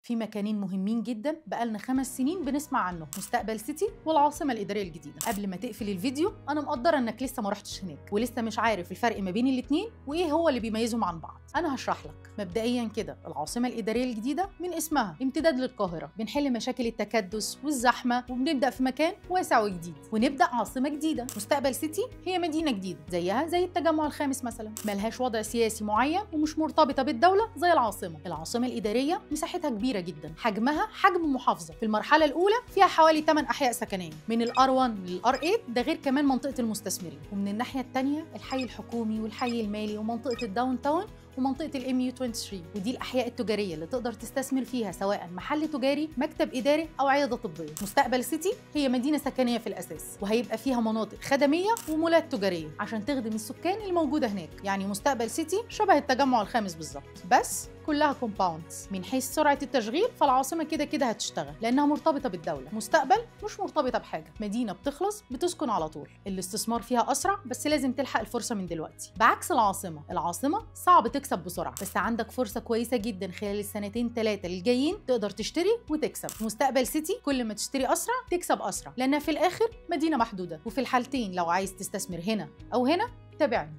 في مكانين مهمين جدا بقالنا 5 سنين بنسمع عنهم، مستقبل سيتي والعاصمه الاداريه الجديده. قبل ما تقفل الفيديو انا مقدره انك لسه ما رحتش هناك ولسه مش عارف الفرق ما بين الاثنين وايه هو اللي بيميزهم عن بعض. انا هشرح لك. مبدئيا كده العاصمه الاداريه الجديده من اسمها امتداد للقاهره، بنحل مشاكل التكدس والزحمه وبنبدا في مكان واسع وجديد ونبدا عاصمه جديده. مستقبل سيتي هي مدينه جديده زيها زي التجمع الخامس مثلا، ملهاش وضع سياسي معين ومش مرتبطه بالدوله زي العاصمه الاداريه مساحتها كبيره جدا، حجمها حجم محافظه. في المرحله الاولى فيها حوالي 8 احياء سكنيه من الار1 للار8، ده غير كمان منطقه المستثمرين. ومن الناحيه الثانيه الحي الحكومي والحي المالي ومنطقه الداون تاون ومنطقه الام يو 23، ودي الاحياء التجاريه اللي تقدر تستثمر فيها سواء محل تجاري، مكتب اداري او عياده طبيه. مستقبل سيتي هي مدينه سكنيه في الاساس، وهيبقى فيها مناطق خدميه ومولات تجاريه عشان تخدم السكان الموجوده هناك. يعني مستقبل سيتي شبه التجمع الخامس بالظبط، بس كلها كومباوندز. من حيث سرعه التشغيل فالعاصمه كده كده هتشتغل لانها مرتبطه بالدوله. مستقبل مش مرتبطه بحاجه، مدينه بتخلص بتسكن على طول. الاستثمار فيها اسرع بس لازم تلحق الفرصه من دلوقتي، بعكس العاصمه صعب تكسب بسرعه، بس عندك فرصه كويسه جدا خلال السنتين 3 الجايين تقدر تشتري وتكسب. مستقبل سيتي كل ما تشتري اسرع تكسب اسرع، لانها في الاخر مدينه محدوده، وفي الحالتين لو عايز تستثمر هنا او هنا تابعني.